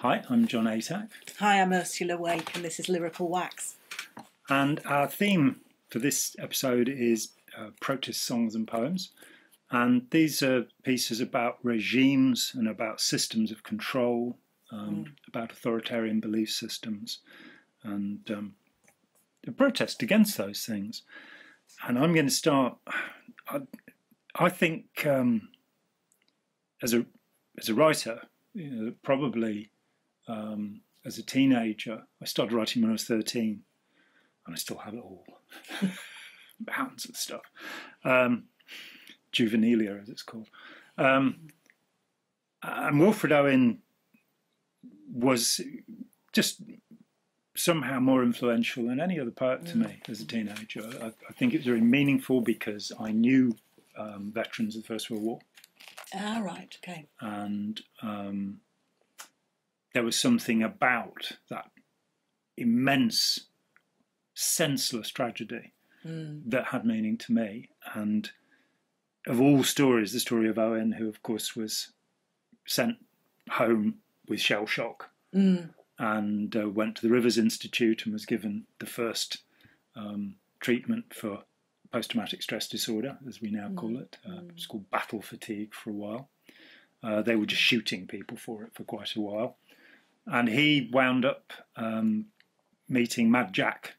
Hi, I'm Jon Atack. Hi, I'm Ursula Wake, and this is Lyrical Wax. And our theme for this episode is protest songs and poems. And these are pieces about regimes and about systems of control, about authoritarian belief systems, and a protest against those things. And I'm going to start. I think as a writer, probably as a teenager, I started writing when I was 13, and I still have it all. Mountains of stuff. Juvenilia, as it's called. And Wilfred Owen was just somehow more influential than any other poet to me as a teenager. I think it was very meaningful because I knew veterans of the First World War. Ah, right, okay. And there was something about that immense, senseless tragedy that had meaning to me. And of all stories, the story of Owen, who of course was sent home with shell shock and went to the Rivers Institute and was given the first treatment for post-traumatic stress disorder, as we now call it. It's called battle fatigue for a while. They were just shooting people for it for quite a while. And he wound up meeting Mad Jack,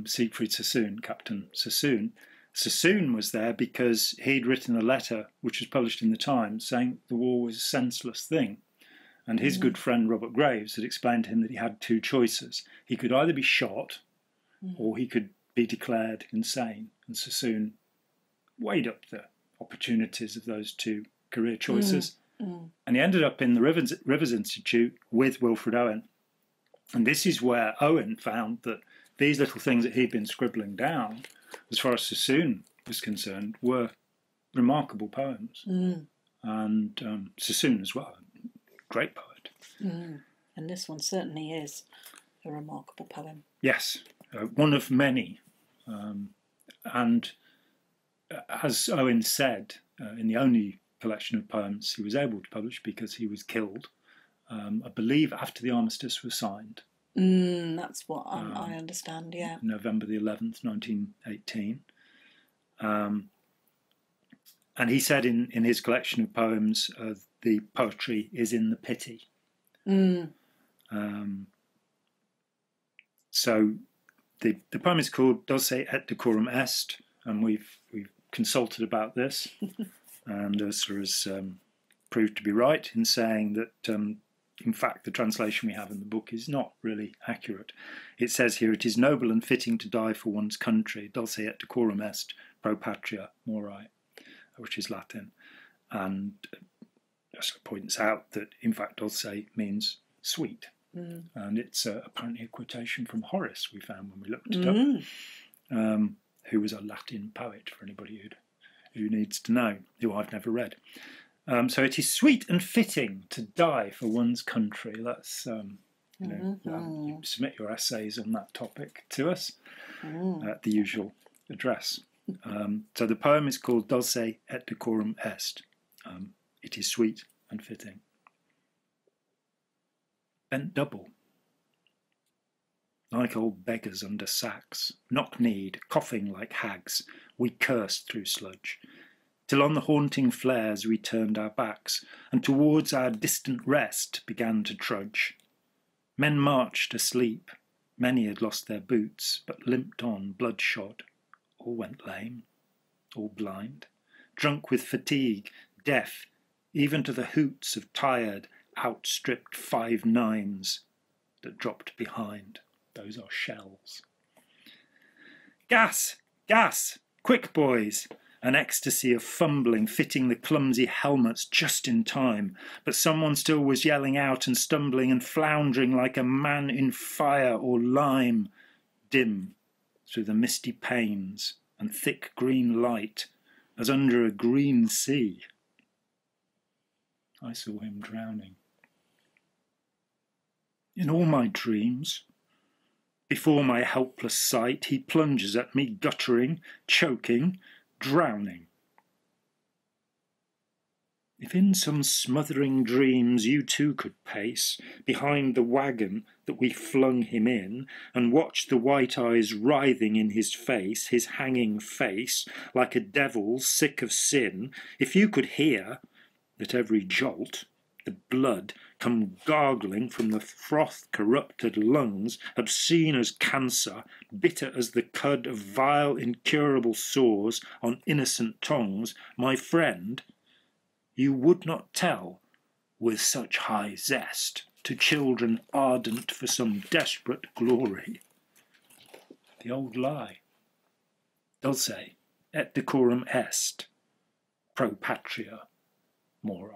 Siegfried Sassoon, Captain Sassoon. Sassoon was there because he'd written a letter which was published in the Times saying the war was a senseless thing. And his good friend Robert Graves had explained to him that he had two choices. He could either be shot or he could be declared insane. And Sassoon weighed up the opportunities of those two career choices. And he ended up in the Rivers Institute with Wilfred Owen. And this is where Owen found that these little things that he'd been scribbling down, as far as Sassoon was concerned, were remarkable poems. And Sassoon as well, great poet. And this one certainly is a remarkable poem. Yes, one of many. And as Owen said, in the only collection of poems he was able to publish because he was killed, I believe after the armistice was signed. That's what I understand, yeah. November the 11th, 1918. And he said in his collection of poems, the poetry is in the pity. So the poem is called Dulce et Decorum est, and we've consulted about this, and Ursula has proved to be right in saying that in fact the translation we have in the book is not really accurate. It says here, it is noble and fitting to die for one's country, Dulce et Decorum est pro patria mori, which is Latin. And Ursula points out that in fact Dulce means sweet. And it's apparently a quotation from Horace we found when we looked it up, who was a Latin poet, for anybody who needs to know, who I've never read. So it is sweet and fitting to die for one's country. That's, you submit your essays on that topic to us at the usual address. So the poem is called Dulce et Decorum est. It is sweet and fitting. Bent double, like old beggars under sacks, knock-kneed, coughing like hags, we cursed through sludge, till on the haunting flares we turned our backs, and towards our distant rest began to trudge. Men marched asleep, many had lost their boots, but limped on bloodshot, all went lame, all blind, drunk with fatigue, deaf, even to the hoots of tired, outstripped 5-9s that dropped behind. Those are shells. Gas! Gas! Quick, boys! An ecstasy of fumbling, fitting the clumsy helmets just in time, but someone still was yelling out and stumbling and floundering like a man in fire or lime, dim through the misty panes and thick green light as under a green sea. I saw him drowning. In all my dreams, before my helpless sight, he plunges at me, guttering, choking, drowning. If in some smothering dreams you too could pace behind the waggon that we flung him in, and watch the white eyes writhing in his face, his hanging face, like a devil sick of sin, if you could hear, at every jolt, the blood come gargling from the froth-corrupted lungs, obscene as cancer, bitter as the cud of vile incurable sores on innocent tongues, my friend, you would not tell with such high zest to children ardent for some desperate glory. The old lie. Dulce et decorum est, pro patria mori.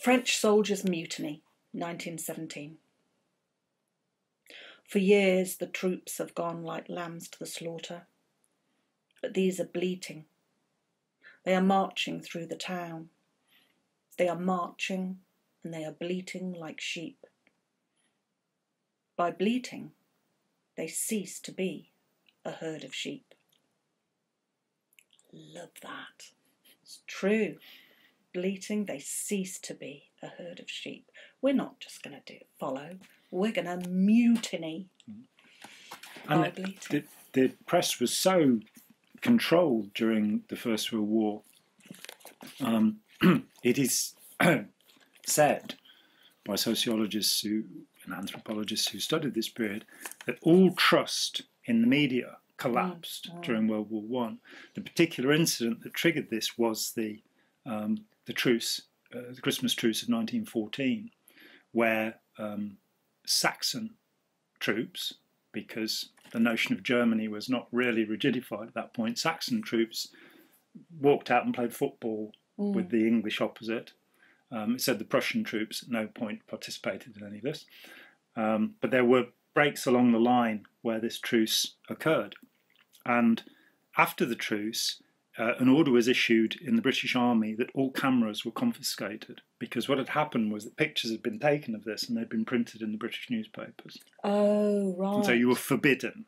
French soldiers' mutiny, 1917. For years the troops have gone like lambs to the slaughter, but these are bleating. They are marching through the town. They are marching and they are bleating like sheep. By bleating, they cease to be a herd of sheep. Love that. It's true. Bleating, they cease to be a herd of sheep. We're not just going to follow. We're going to mutiny by bleating. The press was so controlled during the First World War. It is said by sociologists and anthropologists who studied this period that all trust in the media collapsed during World War One. The particular incident that triggered this was the truce, the Christmas truce of 1914, where Saxon troops, because the notion of Germany was not really rigidified at that point, Saxon troops walked out and played football with the English opposite. It said the Prussian troops at no point participated in any of this. But there were breaks along the line where this truce occurred. And after the truce, an order was issued in the British Army that all cameras were confiscated, because what had happened was that pictures had been taken of this and they'd been printed in the British newspapers. Oh, right. And so you were forbidden,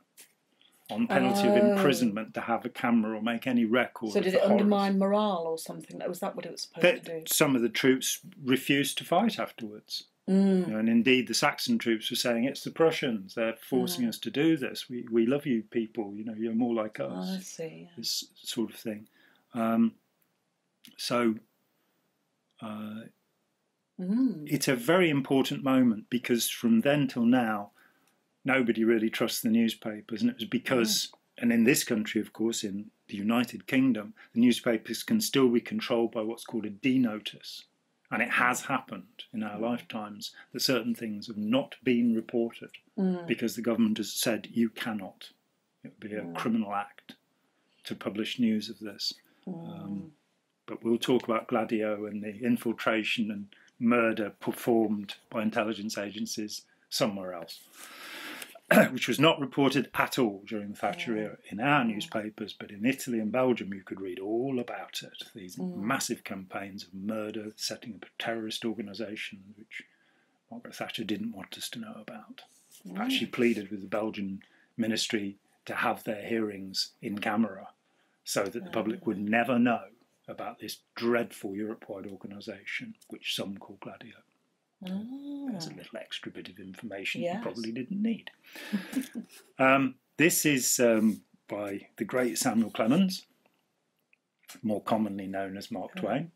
on penalty of imprisonment, to have a camera or make any record. So did it undermine morale or something? Was that what it was supposed to do? Some of the troops refused to fight afterwards. You know, and indeed the Saxon troops were saying, it's the Prussians, they're forcing us to do this. We love you people, you know, you're more like us. Oh, I see. Yeah. This sort of thing. It's a very important moment, because from then till now, nobody really trusts the newspapers. And it was because, and in this country, of course, in the United Kingdom, the newspapers can still be controlled by what's called a D-notice. And it has happened in our lifetimes that certain things have not been reported because the government has said you cannot. It would be a criminal act to publish news of this. But we'll talk about Gladio and the infiltration and murder performed by intelligence agencies somewhere else, which was not reported at all during the Thatcher era in our newspapers, but in Italy and Belgium you could read all about it. These massive campaigns of murder, setting up a terrorist organisation, which Margaret Thatcher didn't want us to know about. In fact, she pleaded with the Belgian ministry to have their hearings in camera so that the public would never know about this dreadful Europe-wide organisation, which some call Gladio. There's a little extra bit of information you probably didn't need. This is by the great Samuel Clemens, more commonly known as Mark Twain.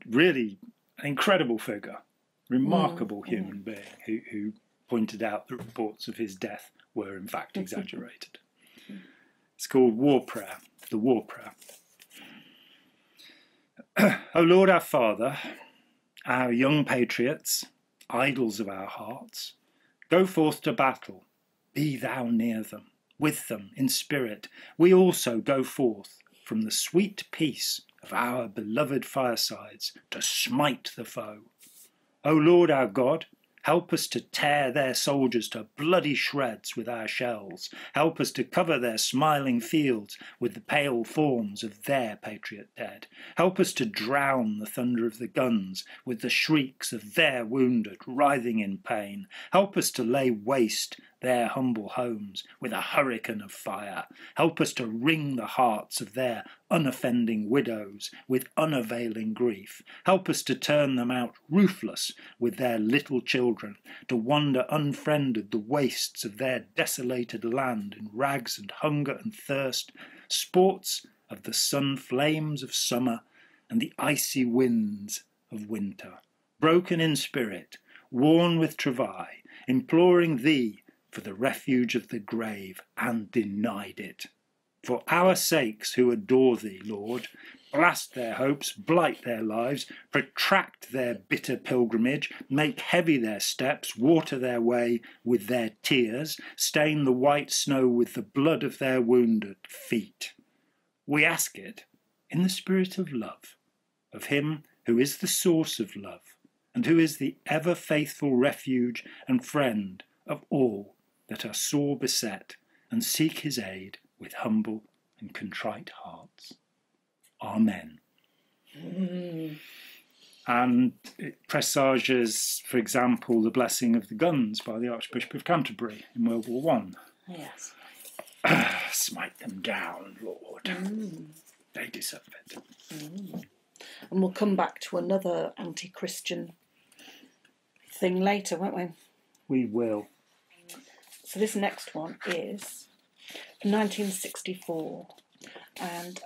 Really an incredible figure, remarkable human being who pointed out that reports of his death were in fact exaggerated. It's called War Prayer, the War Prayer. O Lord our Father, our young patriots, idols of our hearts, go forth to battle, be thou near them, with them in spirit. We also go forth from the sweet peace of our beloved firesides to smite the foe. O Lord our God, Help us to tear their soldiers to bloody shreds with our shells. Help us to cover their smiling fields with the pale forms of their patriot dead. Help us to drown the thunder of the guns with the shrieks of their wounded writhing in pain. Help us to lay waste their humble homes with a hurricane of fire. Help us to wring the hearts of their unoffending widows with unavailing grief. Help us to turn them out ruthless with their little children, to wander unfriended the wastes of their desolated land in rags and hunger and thirst, sports of the sun flames of summer and the icy winds of winter, broken in spirit, worn with travail, imploring thee for the refuge of the grave, and denied it. For our sakes who adore thee, Lord, blast their hopes, blight their lives, protract their bitter pilgrimage, make heavy their steps, water their way with their tears, stain the white snow with the blood of their wounded feet. We ask it in the spirit of love, of him who is the source of love, and who is the ever-faithful refuge and friend of all that are sore beset, and seek his aid with humble and contrite hearts. Amen. And it presages, for example, the blessing of the guns by the Archbishop of Canterbury in World War One. Yes. Smite them down, Lord. They deserve it. And we'll come back to another anti-Christian thing later, won't we? We will. So this next one is 1964, and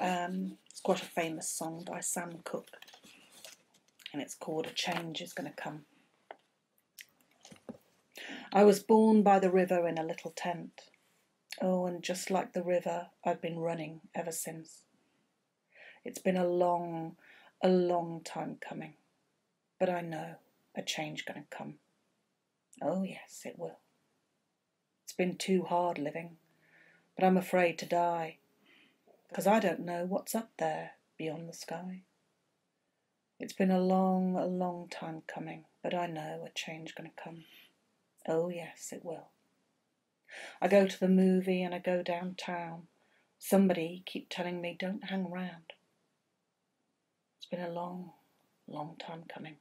it's quite a famous song by Sam Cooke, and it's called A Change Is Gonna Come. I was born by the river in a little tent. Oh, and just like the river, I've been running ever since. It's been a long time coming, but I know a change gonna come. Oh yes, it will. It's been too hard living, but I'm afraid to die, 'cause I don't know what's up there beyond the sky. It's been a long time coming, but I know a change gonna come. Oh yes, it will. I go to the movie and I go downtown. Somebody keep telling me don't hang around. It's been a long time coming,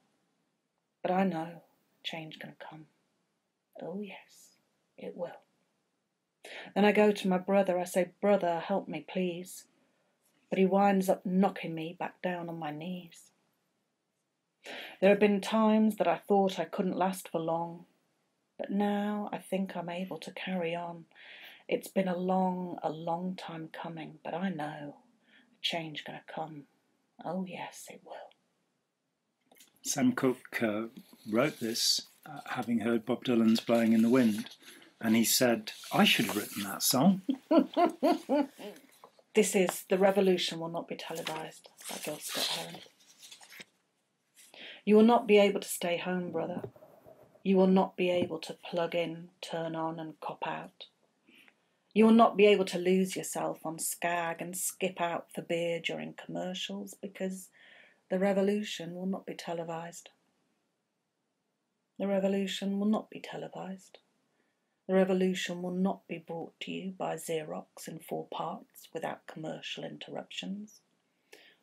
but I know a change gonna come. Oh yes, it will. Then I go to my brother, I say, brother, help me, please. But he winds up knocking me back down on my knees. There have been times that I thought I couldn't last for long, but now I think I'm able to carry on. It's been a long time coming, but I know a change gonna come. Oh yes, it will. Sam Cooke wrote this having heard Bob Dylan's Blowing in the Wind, and he said, I should have written that song. This is The Revolution Will Not Be Televised by Heron. You will not be able to stay home, brother. You will not be able to plug in, turn on and cop out. You will not be able to lose yourself on Skag and skip out for beer during commercials because the revolution will not be televised. The revolution will not be televised. The revolution will not be brought to you by Xerox in 4 parts without commercial interruptions.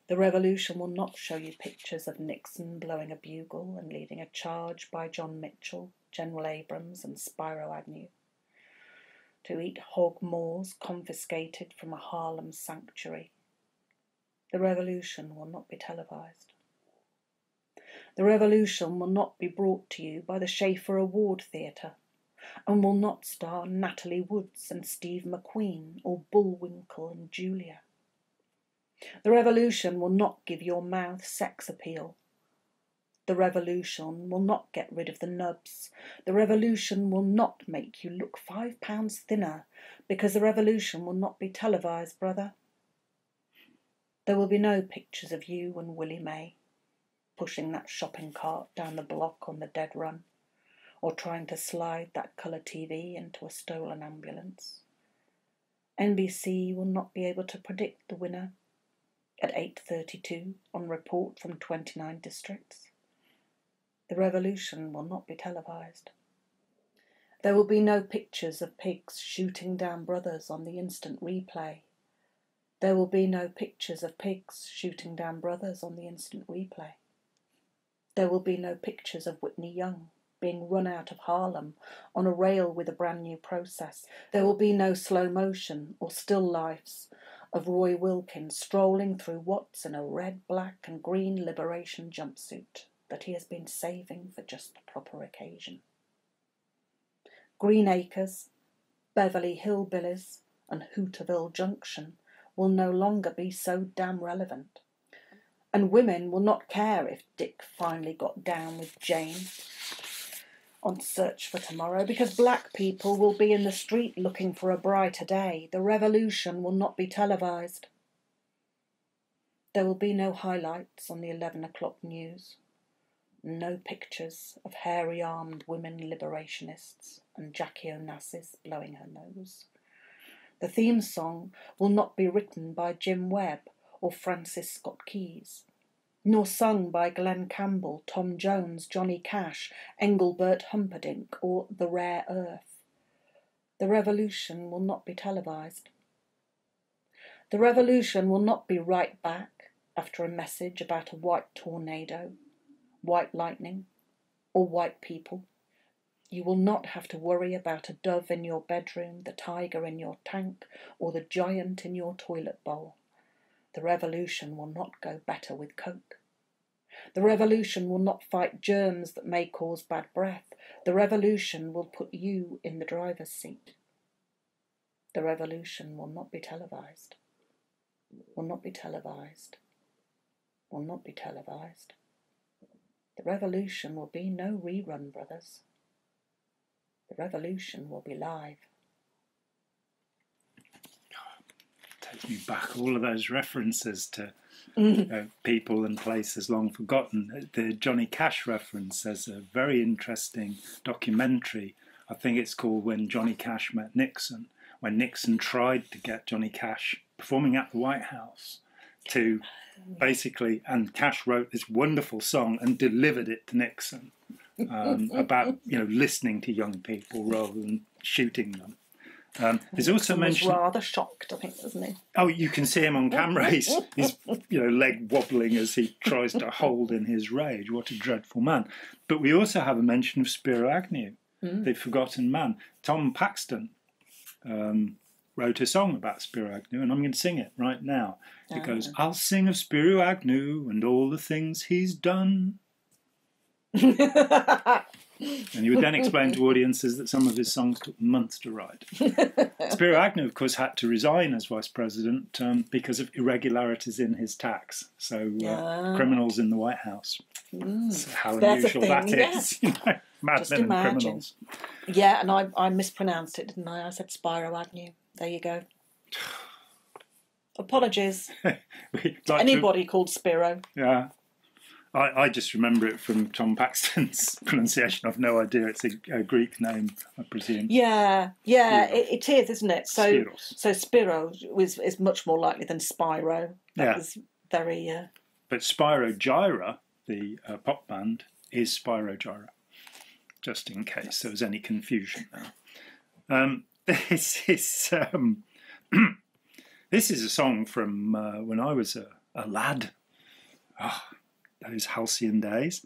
The revolution will not show you pictures of Nixon blowing a bugle and leading a charge by John Mitchell, General Abrams and Spiro Agnew to eat hog maws confiscated from a Harlem sanctuary. The revolution will not be televised. The revolution will not be brought to you by the Schaefer Award Theatre and will not star Natalie Woods and Steve McQueen or Bullwinkle and Julia. The revolution will not give your mouth sex appeal. The revolution will not get rid of the nubs. The revolution will not make you look 5 pounds thinner because the revolution will not be televised, brother. There will be no pictures of you and Willie May pushing that shopping cart down the block on the dead run or trying to slide that colour TV into a stolen ambulance. NBC will not be able to predict the winner at 8:32 on report from 29 districts. The revolution will not be televised. There will be no pictures of pigs shooting down brothers on the instant replay. There will be no pictures of pigs shooting down brothers on the instant replay. There will be no pictures of Whitney Young being run out of Harlem on a rail with a brand new process. There will be no slow motion or still lifes of Roy Wilkins strolling through what's in a red, black and green liberation jumpsuit that he has been saving for just the proper occasion. Green Acres, Beverly Hillbillies and Hooterville Junction will no longer be so damn relevant. And women will not care if Dick finally got down with Jane on Search for Tomorrow, because black people will be in the street looking for a brighter day. The revolution will not be televised. There will be no highlights on the 11 o'clock news. No pictures of hairy-armed women liberationists and Jackie Onassis blowing her nose. The theme song will not be written by Jim Webb or Francis Scott Keyes, nor sung by Glenn Campbell, Tom Jones, Johnny Cash, Engelbert Humperdinck or The Rare Earth. The revolution will not be televised. The revolution will not be right back after a message about a white tornado, white lightning, or white people. You will not have to worry about a dove in your bedroom, the tiger in your tank, or the giant in your toilet bowl. The revolution will not go better with Cooke. The revolution will not fight germs that may cause bad breath. The revolution will put you in the driver's seat. The revolution will not be televised. Will not be televised. Will not be televised. The revolution will be no rerun, brothers. The revolution will be live. Takes me back, all of those references to people and places long forgotten. The Johnny Cash reference, there's a very interesting documentary, I think it's called When Johnny Cash Met Nixon, when Nixon tried to get Johnny Cash performing at the White House to basically, and Cash wrote this wonderful song and delivered it to Nixon about, listening to young people rather than shooting them. There's also mentioned. Was rather shocked, I think, wasn't he? Oh, you can see him on camera. He's leg wobbling as he tries to hold in his rage. What a dreadful man! But we also have a mention of Spiro Agnew, the forgotten man. Tom Paxton wrote a song about Spiro Agnew, and I'm going to sing it right now. It goes, "I'll sing of Spiro Agnew and all the things he's done." And he would then explain to audiences that some of his songs took months to write. Spiro Agnew, of course, had to resign as vice president because of irregularities in his tax. So criminals in the White House. So how unusual that is. Madmen and criminals. Yeah, and I mispronounced it, didn't I? I said Spiro Agnew. There you go. Apologies to anybody called Spiro. Yeah. I just remember it from Tom Paxton's pronunciation. I've no idea. It's a Greek name, I presume. Yeah, it is, isn't it? So Spiro is much more likely than Spyro. That was very... But Spyro Gyra, the pop band, is Spyro Gyra, just in case there was any confusion there. This is a song from when I was a lad. Those halcyon days.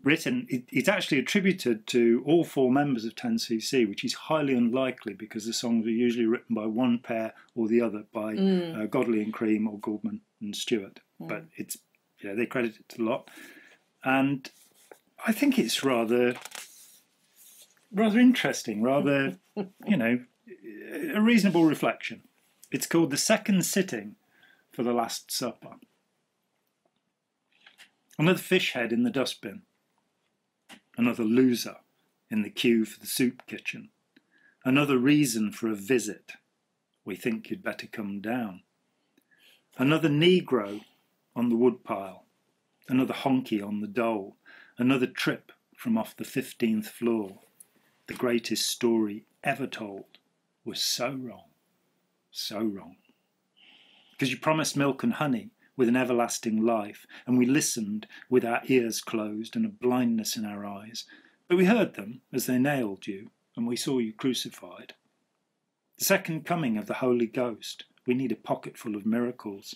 Written, it's actually attributed to all four members of 10cc, which is highly unlikely because the songs are usually written by one pair or the other, by Godley and Cream or Goldman and Stewart. But it's they credit it to a lot, and I think it's rather interesting, rather a reasonable reflection. It's called The Second Sitting for the Last Supper. Another fish head in the dustbin. Another loser in the queue for the soup kitchen. Another reason for a visit. We think you'd better come down. Another Negro on the woodpile. Another honky on the dole. Another trip from off the 15th floor. The greatest story ever told was so wrong. So wrong. Because you promised milk and honey with an everlasting life, and we listened with our ears closed and a blindness in our eyes. But we heard them as they nailed you, and we saw you crucified. The second coming of the Holy Ghost, we need a pocket full of miracles.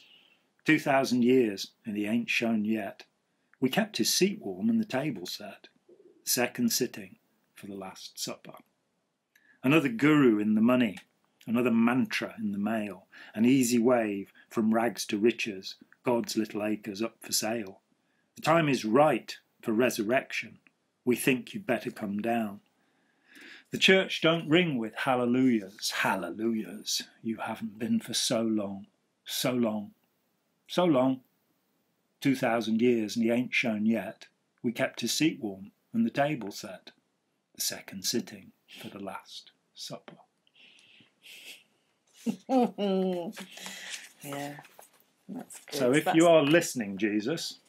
2,000 years, and he ain't shown yet. We kept his seat warm and the table set. The second sitting for the Last Supper. Another guru in the money, another mantra in the mail, an easy wave from rags to riches, God's little acres up for sale. The time is right for resurrection. We think you'd better come down. The church don't ring with hallelujahs, hallelujahs. You haven't been for so long, so long, so long. 2,000 years and he ain't shown yet. We kept his seat warm and the table set. The second sitting for the Last Supper. Yeah, that's good. So if you are listening, Jesus,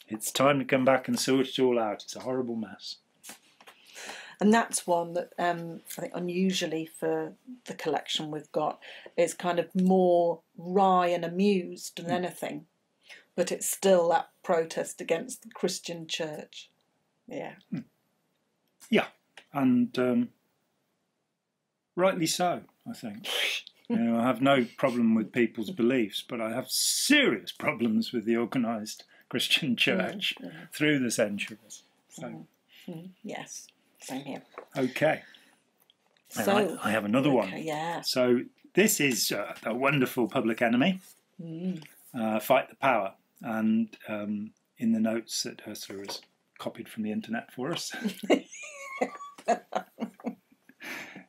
it's time to come back and sort it all out. It's a horrible mess. And that's one that I think unusually for the collection we've got is kind of more wry and amused than anything. But it's still that protest against the Christian church. Yeah. Yeah, and rightly so, I think. You know, I have no problem with people's beliefs, but I have serious problems with the organised Christian church through the centuries. So, yes, same here. Okay. So and I have another one. Yeah. So this is a wonderful public enemy, Fight the Power. And in the notes that Ursula has copied from the internet for us.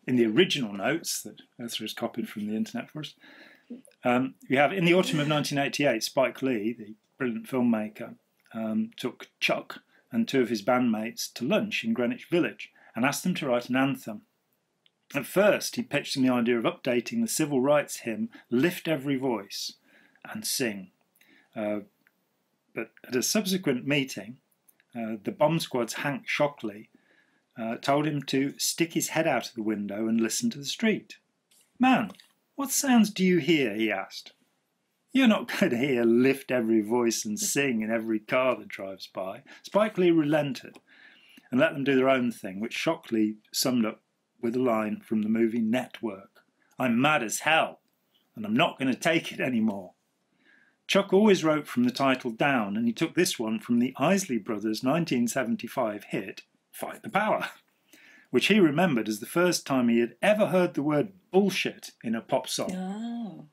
In the original notes that Ursula has copied from the internet for us. We have, in the autumn of 1988, Spike Lee, the brilliant filmmaker, took Chuck and two of his bandmates to lunch in Greenwich Village and asked them to write an anthem. At first, he pitched them the idea of updating the civil rights hymn, Lift Every Voice, and sing. But at a subsequent meeting, the bomb squad's Hank Shockley told him to stick his head out of the window and listen to the street. "Man, what sounds do you hear?" he asked. "You're not going to hear Lift Every Voice and sing in every car that drives by." Spike Lee relented and let them do their own thing, which Shockley summed up with a line from the movie Network. "I'm mad as hell, and I'm not going to take it anymore." Chuck always wrote from the title down, and he took this one from the Isley Brothers' 1975 hit, Fight the Power, which he remembered as the first time he had ever heard the word bullshit in a pop song. Oh.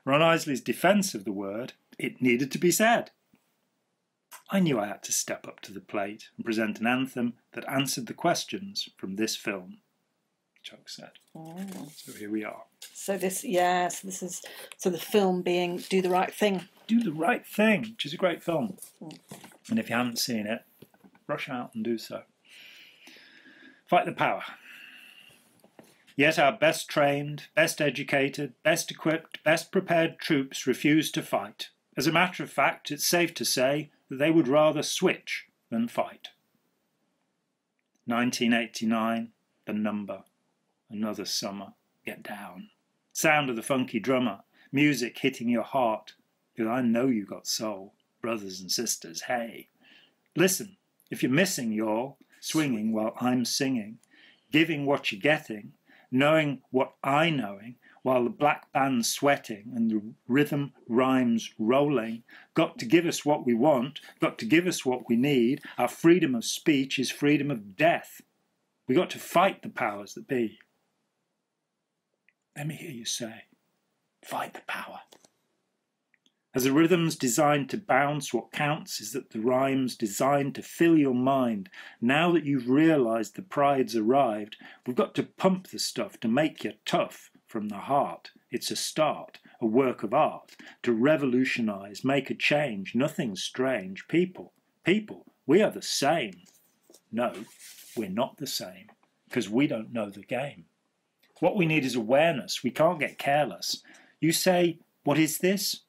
Ron Isley's defence of the word, it needed to be said. "I knew I had to step up to the plate and present an anthem that answered the questions from this film," Chuck said. Oh. So here we are. So this is the film being Do the Right Thing. Do the Right Thing, which is a great film. And if you haven't seen it, rush out and do so. Fight the Power. Yet our best trained, best educated, best equipped, best prepared troops refuse to fight. As a matter of fact, it's safe to say that they would rather switch than fight. 1989, the number. Another summer. Get down. Sound of the funky drummer. Music hitting your heart. Because I know you got soul. Brothers and sisters, hey. Listen, if you're missing, y'all, swinging while I'm singing, giving what you're getting, knowing what I knowing, while the black band's sweating and the rhythm rhymes rolling, got to give us what we want, got to give us what we need. Our freedom of speech is freedom of death. We got to fight the powers that be. Let me hear you say, fight the power. As the rhythm's designed to bounce, what counts is that the rhyme's designed to fill your mind. Now that you've realised the pride's arrived, we've got to pump the stuff to make you tough from the heart. It's a start, a work of art, to revolutionise, make a change. Nothing's strange. People, we are the same. No, we're not the same, because we don't know the game. What we need is awareness. We can't get careless. You say, what is this?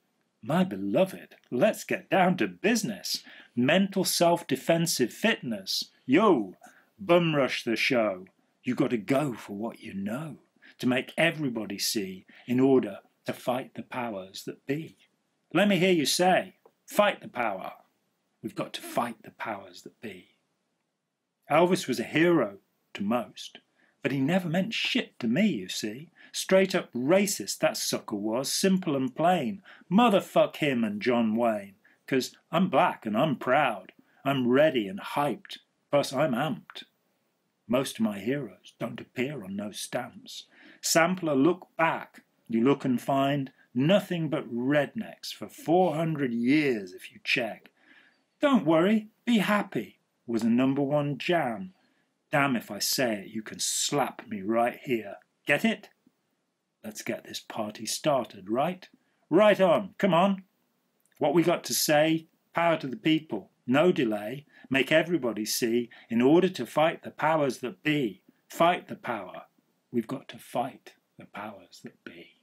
My beloved, let's get down to business. Mental self-defensive fitness. Yo, bum rush the show. You got to go for what you know, to make everybody see in order to fight the powers that be. Let me hear you say, fight the power. We've got to fight the powers that be. Elvis was a hero to most, but he never meant shit to me, you see. Straight up racist, that sucker was, simple and plain. Motherfuck him and John Wayne, 'cause I'm black and I'm proud. I'm ready and hyped, plus I'm amped. Most of my heroes don't appear on no stamps. Sampler, look back. You look and find nothing but rednecks for 400 years if you check. Don't worry, be happy was a #1 jam. Damn if I say it, you can slap me right here. Get it? Let's get this party started, right? Right on, come on. What we got to say, power to the people, no delay. Make everybody see, in order to fight the powers that be, fight the power. We've got to fight the powers that be.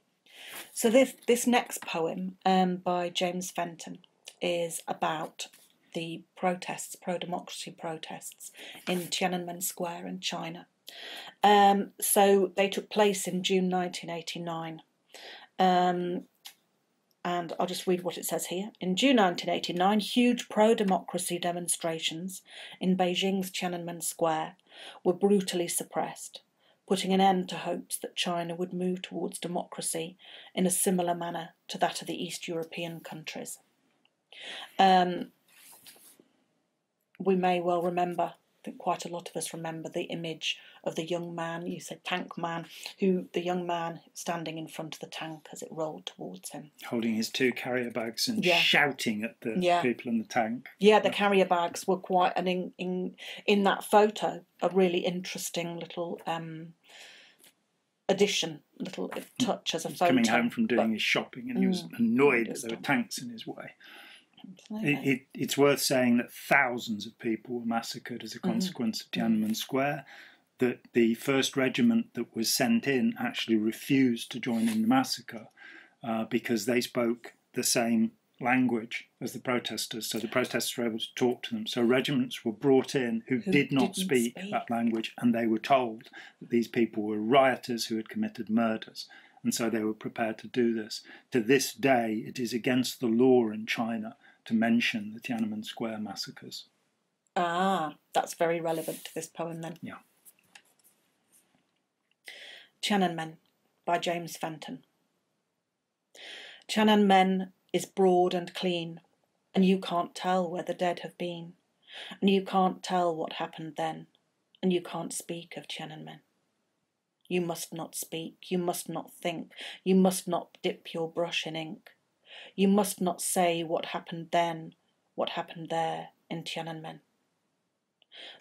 So this next poem by James Fenton is about the protests, pro-democracy protests in Tiananmen Square in China. So they took place in June 1989. And I'll just read what it says here. In June 1989, huge pro-democracy demonstrations in Beijing's Tiananmen Square were brutally suppressed, putting an end to hopes that China would move towards democracy in a similar manner to that of the East European countries. We may well remember, I think quite a lot of us remember, the image of the young man, you said tank man, the young man standing in front of the tank as it rolled towards him. Holding his 2 carrier bags and shouting at the people in the tank. Yeah, the carrier bags were quite, and in that photo, a really interesting little addition, little touch as a photo. Coming home from doing his shopping, and he was annoyed that there were tanks in his way. It's worth saying that thousands of people were massacred as a consequence of Tiananmen Square, that the 1st Regiment that was sent in actually refused to join in the massacre because they spoke the same language as the protesters, so the protesters were able to talk to them. So regiments were brought in who did not speak that language, and they were told that these people were rioters who had committed murders, and so they were prepared to do this. To this day, it is against the law in China to mention the Tiananmen Square massacres. Ah, that's very relevant to this poem then. Yeah. Tiananmen by James Fenton. Tiananmen is broad and clean, and you can't tell where the dead have been, and you can't tell what happened then, and you can't speak of Tiananmen. You must not speak, you must not think, you must not dip your brush in ink. You must not say what happened then, what happened there in Tiananmen.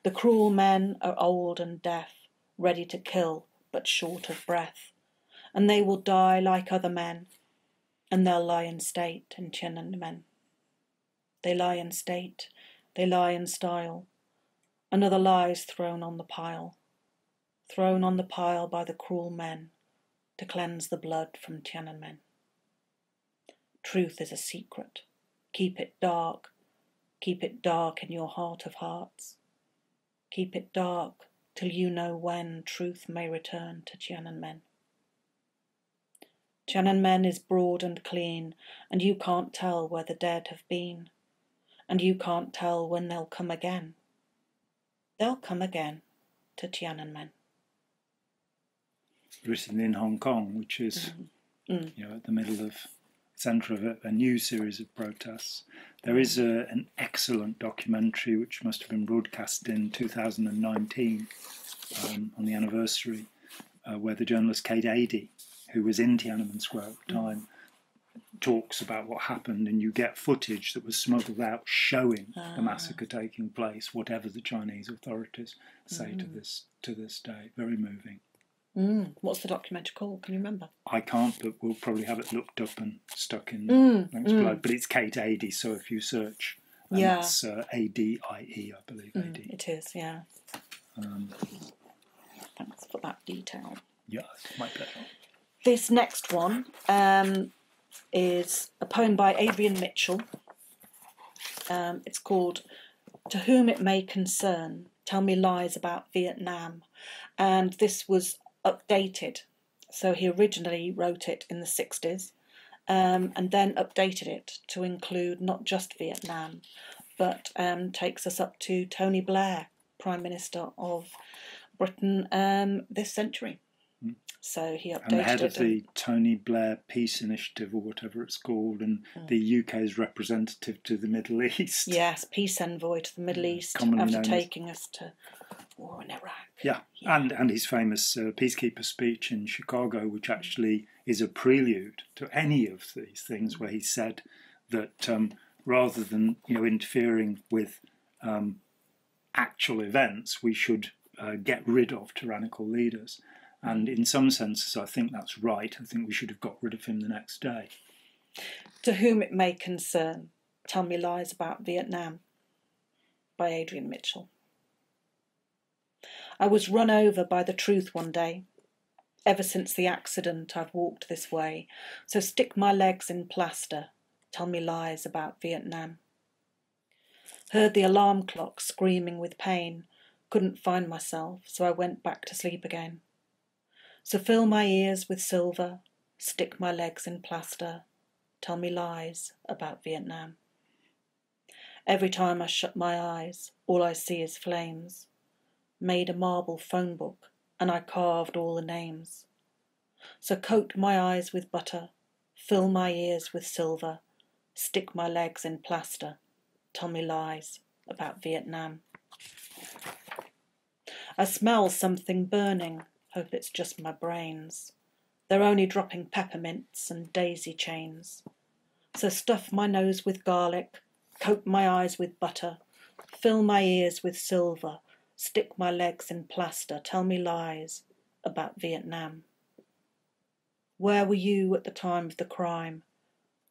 The cruel men are old and deaf, ready to kill but short of breath, and they will die like other men, and they'll lie in state in Tiananmen. They lie in state, they lie in style. Another lie's thrown on the pile by the cruel men to cleanse the blood from Tiananmen. Truth is a secret. Keep it dark. Keep it dark in your heart of hearts. Keep it dark till you know when truth may return to Tiananmen. Tiananmen is broad and clean, and you can't tell where the dead have been, and you can't tell when they'll come again. They'll come again to Tiananmen. Written in Hong Kong, which is at the centre of a new series of protests. There is an excellent documentary which must have been broadcast in 2019 on the anniversary, where the journalist Kate Adie, who was in Tiananmen Square at the time, talks about what happened, and you get footage that was smuggled out showing the massacre taking place, whatever the Chinese authorities say to this day. Very moving. What's the documentary called? Can you remember? I can't, but we'll probably have it looked up and stuck in below. But it's Kate Adie, so if you search, it's Adie, I believe, Adie. It is, yeah. Thanks for that detail. Yeah, it's my pleasure. This next one is a poem by Adrian Mitchell. It's called To Whom It May Concern, Tell Me Lies About Vietnam. And this was updated. So he originally wrote it in the 60s, and then updated it to include not just Vietnam, but takes us up to Tony Blair, Prime Minister of Britain this century. So he updated and the head it. of the Tony Blair Peace Initiative, or whatever it's called, and the UK's representative to the Middle East. Yes, peace envoy to the Middle East, after taking us to war in Iraq. Yeah. And his famous peacekeeper speech in Chicago, which actually is a prelude to any of these things, where he said that rather than interfering with actual events, we should get rid of tyrannical leaders. And in some senses, I think that's right. I think we should have got rid of him the next day. To Whom It May Concern, Tell Me Lies About Vietnam, by Adrian Mitchell. I was run over by the truth one day. Ever since the accident, I've walked this way. So stick my legs in plaster. Tell me lies about Vietnam. Heard the alarm clock screaming with pain. Couldn't find myself, so I went back to sleep again. So fill my ears with silver, stick my legs in plaster, tell me lies about Vietnam. Every time I shut my eyes, all I see is flames. Made a marble phone book, and I carved all the names. So coat my eyes with butter, fill my ears with silver, stick my legs in plaster, tell me lies about Vietnam. I smell something burning. Hope it's just my brains. They're only dropping peppermints and daisy chains. So stuff my nose with garlic, coat my eyes with butter, fill my ears with silver, stick my legs in plaster, tell me lies about Vietnam. Where were you at the time of the crime?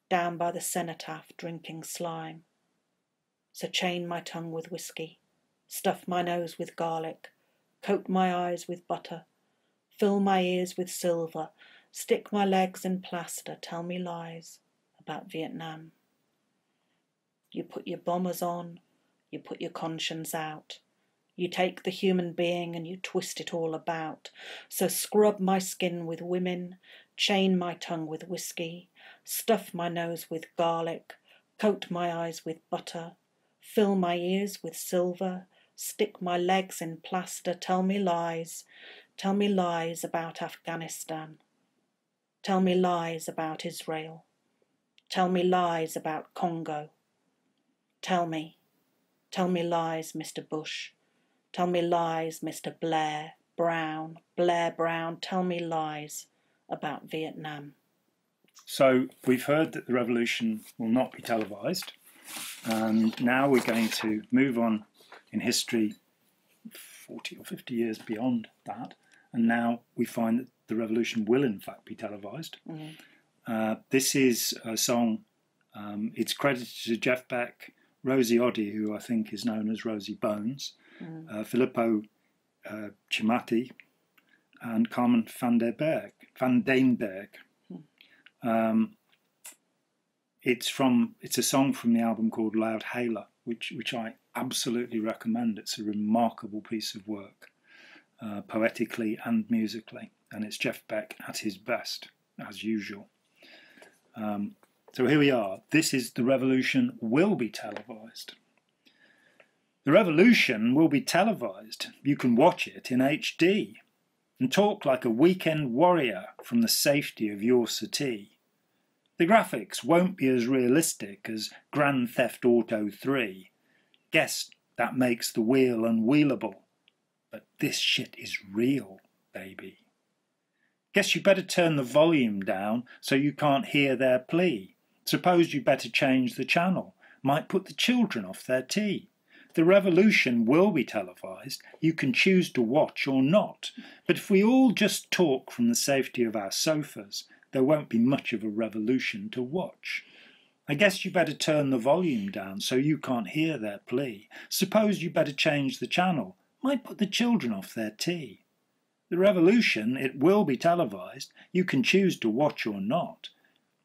Down by the cenotaph drinking slime. So chain my tongue with whiskey, stuff my nose with garlic, coat my eyes with butter, fill my ears with silver, stick my legs in plaster, tell me lies about Vietnam. You put your bombers on, you put your conscience out. You take the human being and you twist it all about. So scrub my skin with women, chain my tongue with whiskey, stuff my nose with garlic, coat my eyes with butter, fill my ears with silver, stick my legs in plaster, tell me lies about Afghanistan. Tell me lies about Israel. Tell me lies about Congo. Tell me lies, Mr. Bush. Tell me lies, Mr. Blair Brown. Tell me lies about Vietnam. So we've heard that the revolution will not be televised, and now we're going to move on in history 40 or 50 years beyond that, and now we find that the revolution will in fact be televised. This is a song, it's credited to Jeff Beck, Rosie Oddy, who I think is known as Rosie Bones, Filippo Cimatti, and Carmen van den Berg. It's a song from the album called Loud Hailer, which I absolutely recommend. It's a remarkable piece of work, poetically and musically, and it's Jeff Beck at his best, as usual. So here we are. This is The Revolution Will Be Televised. The Revolution will be televised. You can watch it in HD and talk like a weekend warrior from the safety of your settee. The graphics won't be as realistic as Grand Theft Auto 3. Guess that makes the wheel unwheelable. But this shit is real, baby. Guess you better turn the volume down so you can't hear their plea. Suppose you better change the channel. Might put the children off their tea. The revolution will be televised. You can choose to watch or not. But if we all just talk from the safety of our sofas, there won't be much of a revolution to watch. I guess you better turn the volume down so you can't hear their plea. Suppose you better change the channel. Might put the children off their tea. The revolution, it will be televised. You can choose to watch or not.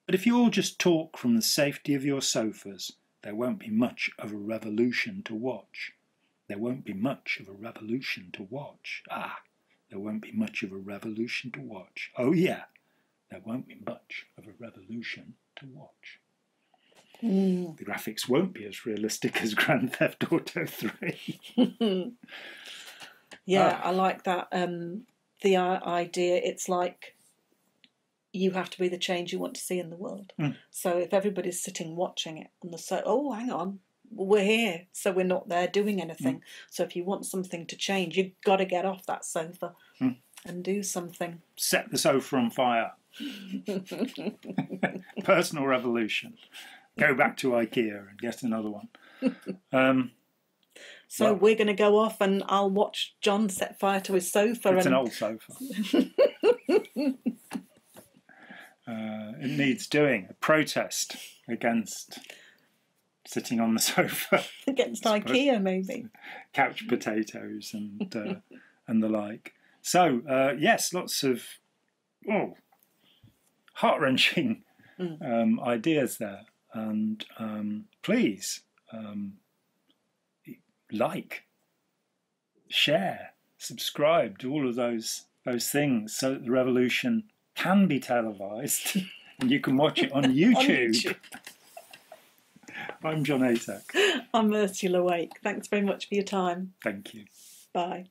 But if you all just talk from the safety of your sofas, there won't be much of a revolution to watch. There won't be much of a revolution to watch. There won't be much of a revolution to watch. Oh yeah, there won't be much of a revolution to watch. Mm. The graphics won't be as realistic as Grand Theft Auto 3. Yeah, I like that. The idea, it's like you have to be the change you want to see in the world. So if everybody's sitting watching it on the oh, hang on, we're here, so we're not there doing anything. So if you want something to change, you've got to get off that sofa and do something. Set the sofa on fire. Personal revolution. Go back to IKEA and get another one. So we're going to go off and I'll watch Jon set fire to his sofa. It's an old sofa. It needs doing. A protest against sitting on the sofa. Against IKEA, maybe. Couch potatoes and the like. So, yes, lots of heart-wrenching ideas there. And please like, share, subscribe, do all of those things so that the revolution can be televised and you can watch it on YouTube. I'm Jon Atek. I'm Ursula Wake. Thanks very much for your time. Thank you. Bye.